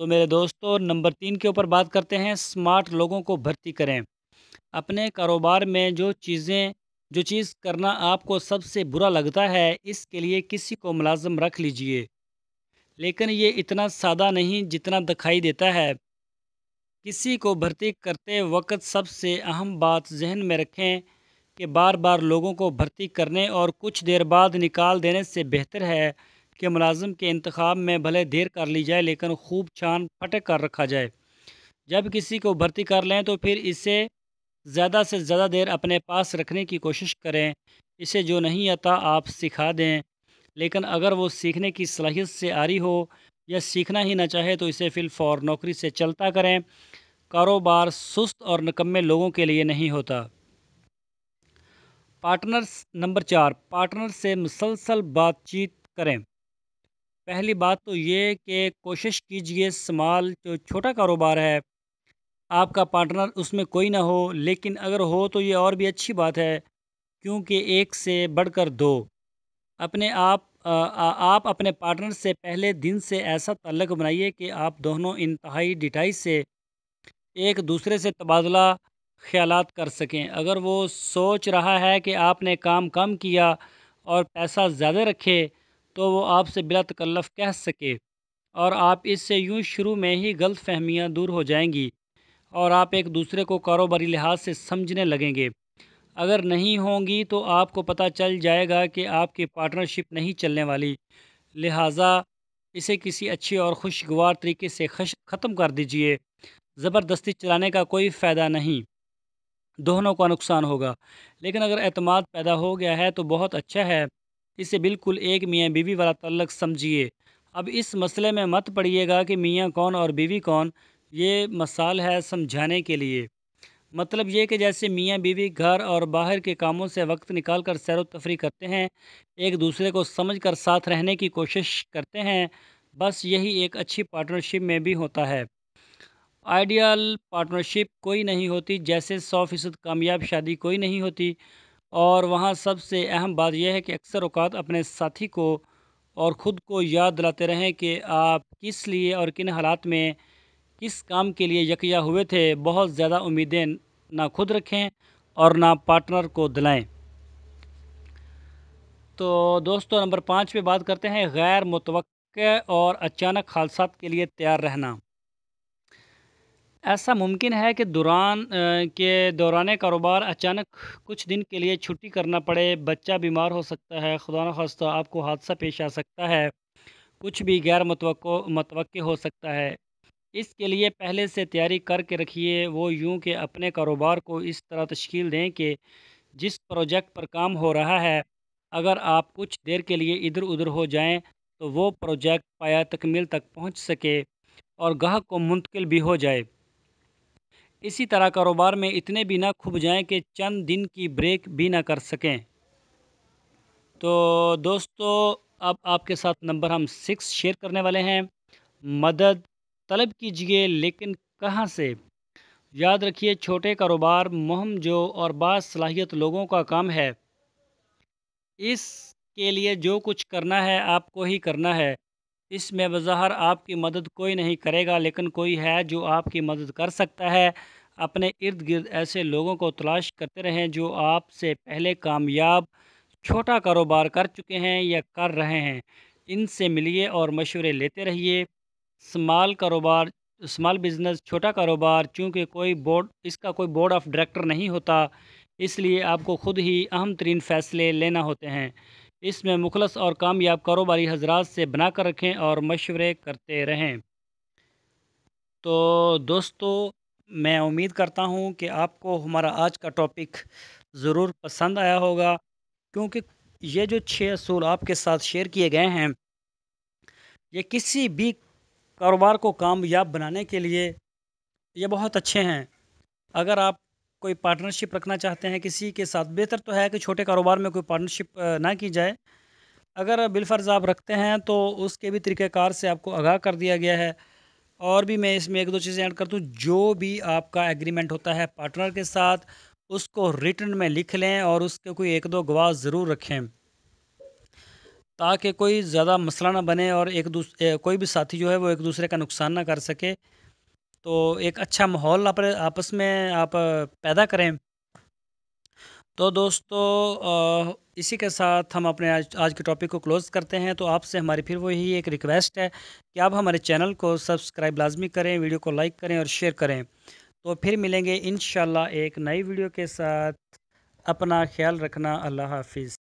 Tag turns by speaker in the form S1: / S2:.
S1: تو میرے دوستوں نمبر 3 کے اوپر بات کرتے ہیں، اسمارٹ لوگوں کو بھرتی کریں۔ اپنے کاروبار میں جو چیز کرنا آپ کو سب سے برا لگتا ہے، اس کے لیے کسی کو ملازم رکھ لیجئے، لیکن یہ اتنا سادہ نہیں جتنا دکھائی دیتا ہے۔ کسی کو بھرتی کرتے وقت سب سے اہم بات ذہن میں رکھیں کہ بار بار لوگوں کو بھرتی کرنے اور کچھ دیر بعد نکال دینے سے بہتر ہے کہ ملازم کے انتخاب میں بھلے دیر کر لی جائے لیکن خوب چھان پھٹک کر رکھا جائے۔ جب کسی کو بھرتی کر لیں تو پھر اسے زیادہ سے زیادہ دیر اپنے پاس رکھنے کی کوشش کریں۔ اسے جو نہیں آتا آپ سکھا دیں، لیکن اگر وہ سیکھنے کی صلاحیت سے عاری ہو یا سیکھنا ہی نہ چاہے تو اسے فی الفور نوکری سے چلتا کریں۔ کاروبار سست اور نکمے لوگوں کے لیے نہیں ہوتا۔ پارٹنرز نمبر 4، پارٹنر سے مسلسل بات چیت کریں۔ پہلی بات تو یہ کہ کوشش کیجئے جو چھوٹا کاروبار ہے آپ کا پارٹنر اس میں کوئی نہ ہو، لیکن اگر ہو تو یہ اور بھی اچھی بات ہے، کیونکہ ایک سے بڑھ کر دو۔ آپ اپنے پارٹنر سے پہلے دن سے ایسا تعلق بنائیے کہ آپ دونوں انتہائی ڈٹائی سے ایک دوسرے سے تبادلہ خیالات کر سکیں۔ اگر وہ سوچ رہا ہے کہ آپ نے کام کم کیا اور پیسہ زیادہ رکھے تو وہ آپ سے بلا تکلف کہہ سکے، اور آپ اس سے یوں شروع میں ہی غلط فہمیاں دور ہو جائیں گی اور آپ ایک دوسرے کو کاروباری لحاظ سے سمجھنے لگیں گے۔ اگر نہیں ہوں گی تو آپ کو پتہ چل جائے گا کہ آپ کی پارٹنرشپ نہیں چلنے والی، لہٰذا اسے کسی اچھی اور خوشگوار طریقے سے ختم کر دیجئے۔ زبردستی چلانے کا کوئی فائدہ نہیں، دونوں کا نقصان ہوگا۔ لیکن اگر اعتماد پیدا ہو گیا ہے تو بہت اچھا ہے، اسے بالکل ایک میاں بیوی والا تعلق سمجھیے۔ اب اس مسئلے میں مت پڑیے گا کہ میاں کون اور بیوی کون، یہ مثال ہے سمجھانے کے لیے۔ مطلب یہ کہ جیسے میاں بیوی گھر اور باہر کے کاموں سے وقت نکال کر سیر و تفریح کرتے ہیں، ایک دوسرے کو سمجھ کر ساتھ رہنے کی کوشش کرتے ہیں، بس یہی ایک اچھی پارٹنرشپ میں بھی ہوتا ہے۔ آئیڈیل پارٹنرشپ کوئی نہیں ہوتی، جیسے 100% کامیاب شادی کوئی نہیں ہوتی، اور وہاں سب سے اہم بات یہ ہے کہ اکثر اوقات اپنے ساتھی کو اور خود کو یاد دلاتے رہیں کہ آپ کس لیے اور کن حالات میں کس کام کے لیے یکجا ہوئے تھے۔ بہت زیادہ امیدیں نہ خود رکھیں اور نہ پارٹنر کو دلائیں۔ تو دوستو نمبر 5 پہ بات کرتے ہیں، غیر متوقع اور اچانک حادثات کے لیے تیار رہنا۔ ایسا ممکن ہے کہ دوران کاروبار اچانک کچھ دن کے لیے چھٹی کرنا پڑے، بچہ بیمار ہو سکتا ہے، خدا نخواستہ آپ کو حادثہ پیش آ سکتا ہے، کچھ بھی غیر متوقع ہو سکتا ہے۔ اس کے لیے پہلے سے تیاری کر کے رکھیے، وہ یوں کہ اپنے کاروبار کو اس طرح تشکیل دیں کہ جس پروجیکٹ پر کام ہو رہا ہے، اگر آپ کچھ دیر کے لیے ادھر ادھر ہو جائیں تو وہ پروجیکٹ پایہ تکمیل تک پہنچ سکے اور گاہک کو منتقل بھی ہو جائے۔ اسی طرح کاروبار میں اتنے بھی نہ کھب جائیں کہ چند دن کی بریک بھی نہ کر سکیں۔ تو دوستو اب آپ کے ساتھ نمبر ہم 6 شیئر کرنے والے ہیں، مدد طلب کیجئے لیکن کہاں سے؟ یاد رکھیے چھوٹے کاروبار مہم جو اور باصلاحیت لوگوں کا کام ہے، اس کے لیے جو کچھ کرنا ہے آپ کو ہی کرنا ہے۔ اس میں بظاہر آپ کی مدد کوئی نہیں کرے گا، لیکن کوئی ہے جو آپ کی مدد کر سکتا ہے۔ اپنے ارد گرد ایسے لوگوں کو تلاش کرتے رہیں جو آپ سے پہلے کامیاب چھوٹا کاروبار کر چکے ہیں یا کر رہے ہیں، ان سے ملیے اور مشورے لیتے رہیے۔ اسمال بزنس چھوٹا کاروبار چونکہ اس کا کوئی بورڈ آف ڈائریکٹر نہیں ہوتا، اس لیے آپ کو خود ہی اہم ترین فیصلے لینا ہوتے ہیں۔ اس میں مخلص اور کامیاب کاروباری حضرات سے بنا کر رکھیں اور مشورے کرتے رہیں۔ تو دوستو میں امید کرتا ہوں کہ آپ کو ہمارا آج کا ٹاپک ضرور پسند آیا ہوگا، کیونکہ یہ جو 6 اصول آپ کے ساتھ شیئر کیے گئے ہیں، یہ کسی بھی کاروبار کو کامیاب بنانے کے لیے یہ بہت اچھے ہیں۔ اگر آپ کوئی پارٹنرشپ رکھنا چاہتے ہیں کسی کے ساتھ، بہتر تو ہے کہ چھوٹے کاروبار میں کوئی پارٹنرشپ نہ کی جائے۔ اگر بالفرض آپ رکھتے ہیں تو اس کے بھی طریقہ کار سے آپ کو آگاہ کر دیا گیا ہے، اور بھی میں اس میں ایک دو چیزیں ایڈ کر دوں۔ جو بھی آپ کا ایگریمنٹ ہوتا ہے پارٹنر کے ساتھ، اس کو ریٹن میں لکھ لیں اور اس کے کوئی ایک دو گواہ ضرور رکھیں۔ تاکہ کوئی زیادہ مسئلہ نہ بنے اور کوئی بھی ساتھی جو ہے وہ ایک دوسرے کا نقصان نہ کر سکے۔ تو ایک اچھا ماحول آپس میں آپ پیدا کریں۔ تو دوستو اسی کے ساتھ ہم اپنے آج کے ٹاپک کو کلوز کرتے ہیں۔ تو آپ سے ہماری پھر وہی ایک ریکویسٹ ہے کہ آپ ہمارے چینل کو سبسکرائب لازمی کریں، ویڈیو کو لائک کریں اور شیئر کریں۔ تو پھر ملیں گے انشاءاللہ ایک نئی ویڈیو کے ساتھ۔ اپنا خیال رکھنا، اللہ حافظ۔